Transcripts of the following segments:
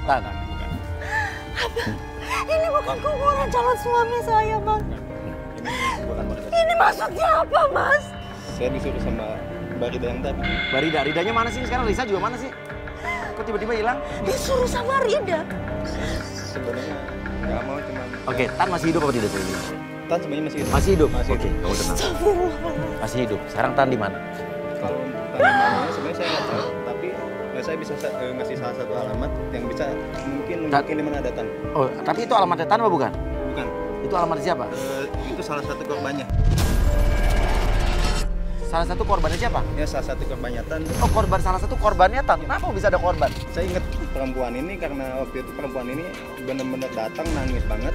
Tan. Bukan. Apa? Ini bukan kuburan calon suami saya, Mas. Ini bukan Mbak Rida. Ini maksudnya apa, Mas? Saya disuruh sama Mbak Rida yang tadi. Mbak Rida, Ridanya mana sih sekarang? Risa juga mana sih? Kok tiba-tiba hilang? Disuruh sama Rida. Sebenarnya nggak mau, cuman... Oke, Tan masih hidup apa tidak saya bilang? Tan sebenarnya masih hidup. Masih hidup? Masih Oke, hidup. kamu tenang. Astagfirullah. Masih hidup. Sekarang Tan di mana? Kalau tanya sebenarnya saya nggak tahu, tapi saya bisa ngasih salah satu alamat yang bisa mungkin nunjukin di mana ada Tan. Oh, tapi itu alamatnya Tan apa bukan? Bukan. Itu alamat siapa? Itu salah satu korbannya. Salah satu korbannya siapa? Ya, salah satu korbannya Tan. Oh, korban salah satu korbannya Tan. Kenapa bisa ada korban? Saya ingat perempuan ini karena waktu itu perempuan ini benar-benar datang nangis banget,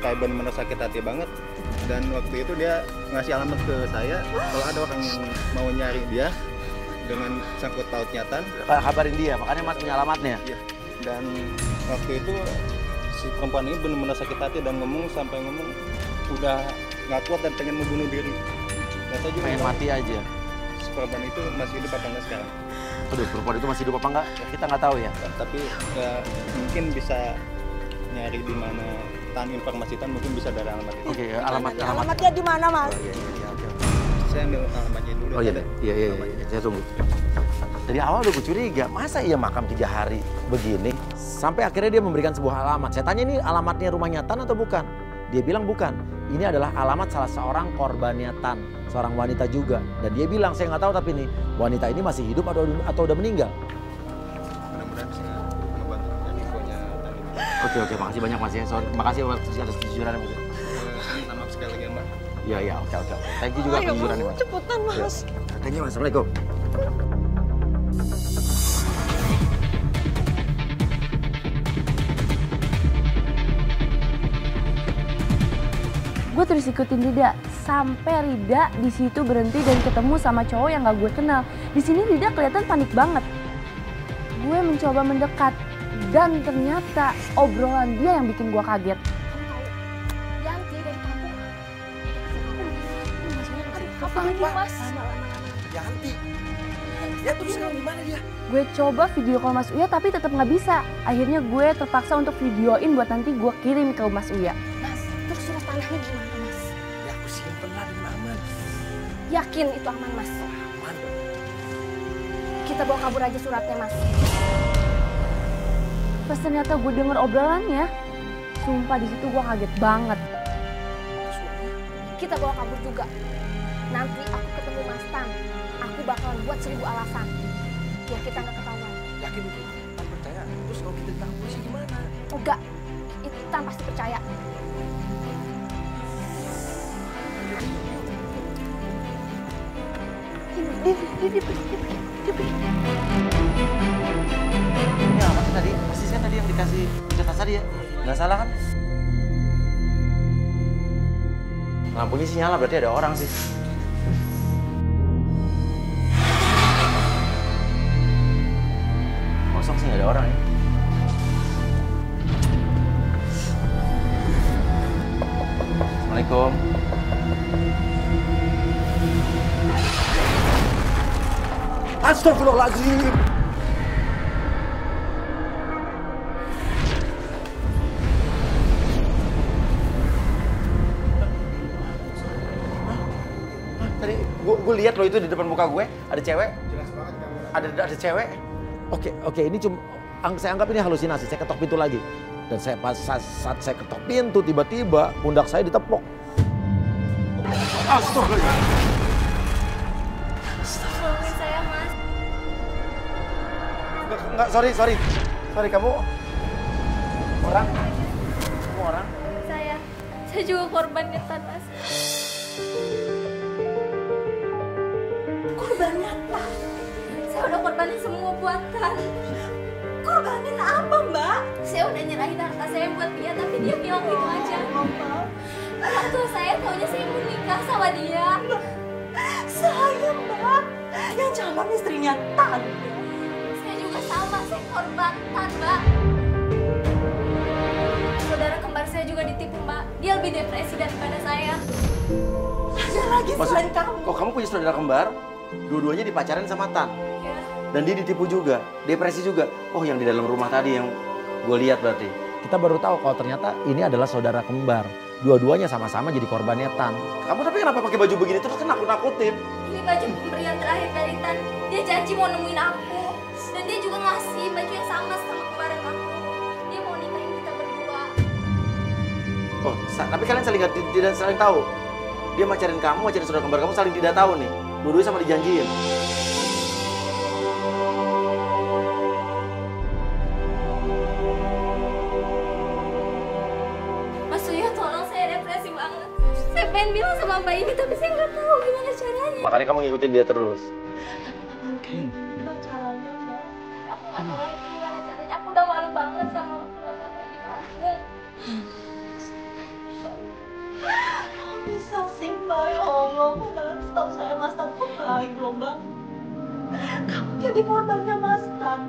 kayak benar-benar sakit hati banget. Dan waktu itu dia ngasih alamat ke saya kalau ada orang yang mau nyari dia dengan sangkut pautnya Tan. Kabarin dia, makanya Mas punya alamatnya. Iya. Dan waktu itu si perempuan ini benar-benar sakit hati dan sampai ngomong udah nggak kuat dan pengen membunuh diri. Dan saya juga Pengen nggak mati aja. tahu si perempuan itu masih hidup apa enggak sekarang. Aduh, perempuan itu masih hidup apa enggak? Kita nggak tahu ya. Tapi ya, mungkin bisa nyari di mana Tan, informasi Tan mungkin bisa dari alamat itu. Oke, alamat. Alamatnya di mana, Mas? Oh, iya, oke. Saya ambil alamatnya dulu. Oh iya, iya, saya tunggu. Dari awal udah gue curiga, masa iya makam 3 hari begini? Sampai akhirnya dia memberikan sebuah alamat. Saya tanya ini alamatnya rumahnya Tan atau bukan? Dia bilang bukan. Ini adalah alamat salah seorang korbannya Tan, seorang wanita juga. Dan dia bilang, saya nggak tahu tapi nih, wanita ini masih hidup atau udah meninggal? Mudah-mudahan bisa membantu dan infonya Tan. Oke, makasih banyak Mas ya. Makasih atas kejujurannya Mas. Saya minta maaf sekali lagi ya, Mbak. Iya, oke. Thank you juga Ayo, kejujurannya Mas, Mas. cepetan, Mas. Thank you Mas, Assalamualaikum. Gue terus ikutin Rida sampai Rida di situ berhenti dan ketemu sama cowok yang gak gue kenal. Di sini Rida kelihatan panik banget. Gue mencoba mendekat dan ternyata obrolan dia yang bikin gue kaget. Yanti dari kampung. Apa lagi Mas? Yanti, dia tuh sekarang di mana dia? Gue coba video call Mas Uya tapi tetap nggak bisa. Akhirnya gue terpaksa untuk videoin buat nanti gue kirim ke Mas Uya. Mas, terus surat tanahnya gimana, Mas? Ya aku simpen lah dengan aman. Yakin itu aman, Mas? Aman. Kita bawa kabur aja suratnya, Mas. Pas ternyata gue denger obrolannya, sumpah di situ gue kaget banget. Kita bawa kabur juga. Nanti aku ketemu Mas Tan. Aku bakalan buat 1000 alasan. Biar kita nggak ketahuan. Yakin itu? Tan percaya. Terus kalau kita ditangkap polisi gimana? Enggak. Itu Tan pasti percaya. Dia pergi. Ini apa sih tadi? Pasti saya tadi yang dikasih kertas tadi ya? Nggak salah kan? Lampunya sih nyala, berarti ada orang sih. Kosong sih, nggak ada orang ya. Assalamualaikum. Astagfirullahaladzim. Tadi gue lihat loh itu di depan muka gue ada cewek. Jelas banget kamu. Ada cewek. Oke, ini cuma saya anggap ini halusinasi. Saya ketok pintu lagi. Dan saat saya ketok pintu tiba-tiba pundak saya ditepok. Astagfirullah. Tolongin saya, Mas. Enggak, sorry. Sorry, kamu orang? Kamu orang? Saya juga korbannya Tan, Mas. Korbannya apa? Saya udah korbanin semua buatan. Korbanin apa, Mbak? Saya udah nyerahin harta saya buat dia, tapi dia bilang gitu aja. Waktu saya taunya saya mau nikah sama dia. Saya, Mbak. Yang calon istrinya Tan. Saya juga sama, saya korban Tan, Mbak. Saudara kembar saya juga ditipu, Mbak. Dia lebih depresi daripada saya. Ada lagi selain kamu. Kok kamu punya saudara kembar? Dua-duanya dipacarin sama Tan? Ya, Dan dia ditipu juga, depresi juga. Oh, yang di dalam rumah tadi yang gue lihat berarti. Kita baru tahu kalau ternyata ini adalah saudara kembar. Dua-duanya sama-sama jadi korbannya Tan. Kamu tapi kenapa pakai baju begini terus kan nakut-nakutin? Ini baju pemberian terakhir dari Tan. Dia janji mau nemuin aku. Dan dia juga ngasih baju yang sama kemarin aku. Dia mau nikahin kita berdua. Oh, tapi kalian tidak saling tahu. Dia macarin kamu, macarin saudara kembar kamu saling tidak tahu nih. Dua-duanya sama dijanjiin. Mas Surya, tolong, saya depresi banget. Saya pengen bilang sama Mbak ini tapi saya nggak tahu gimana caranya. Makanya kamu ngikutin dia terus. Gimana caranya, Mbak? Aku nggak tahu lagi gimana caranya. Aku udah malu banget sama aku di kampung. Kok bisa sih Mbak? Ya Allah, setahu saya Mas Tan tuh baik loh Mbak. Kamu jadi korbannya Mas Tan.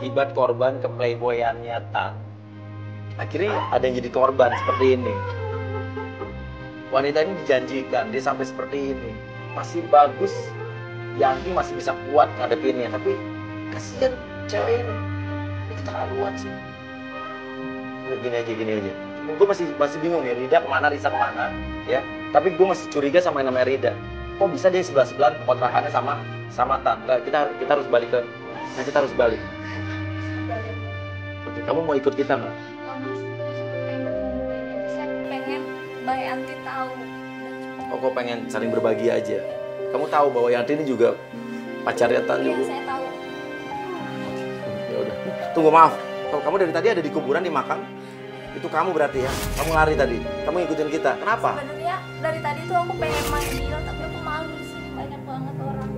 Akibat korban keplayboyannya Tan, akhirnya ada yang jadi korban seperti ini. Wanita ini dijanjikan dia sampai seperti ini, masih bagus, Yanti masih bisa kuat ngadepinnya, tapi kasihan cewek ini keterlaluan sih. Gini aja. Gue masih bingung ya, Rida kemana, Risa kemana, ya. Tapi gue masih curiga sama yang namanya Rida. Kok bisa dia sebelah kontrakannya sama Tan? Kita harus balik ke. Nah, kita harus balik. Oke, kamu mau ikut kita nggak? Saya pengen Mbak Yanti tahu. Oh, kok pengen saling berbagi aja? Kamu tahu bahwa Yanti ini juga pacarnya Tan Iya, juga? saya tahu. Ya udah. Tunggu, maaf. Kalau kamu dari tadi ada di kuburan di makam, itu kamu berarti ya? Kamu lari tadi. Kamu ngikutin kita. Kenapa? Sebenarnya dari tadi tuh aku pengen manggil tapi aku malu di sini banyak banget orang.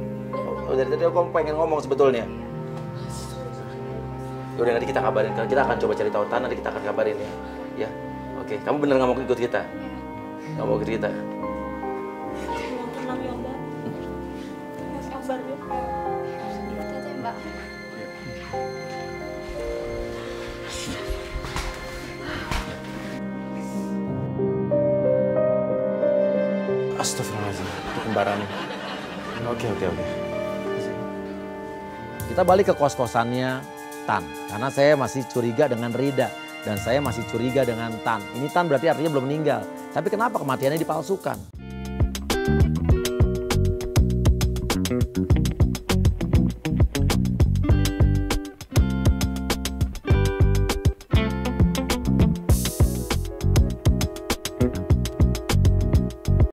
Oh, dari tadi kamu pengen ngomong sebetulnya. Udah, nanti kita kabarin. Kita akan coba cari tahu Tan, nanti kita akan kabarin ya. Ya. Oke, kamu bener nggak mau ikut kita? Nggak mau ikut kita? Yang tenang ya Mbak. Yang sabar ya. Ikut aja Mbak. Astagfirullahaladzim, itu kembarannya. Oke. Kita balik ke kos-kosannya Tan, karena saya masih curiga dengan Rida dan saya masih curiga dengan Tan. Ini Tan berarti artinya belum meninggal. Tapi kenapa kematiannya dipalsukan?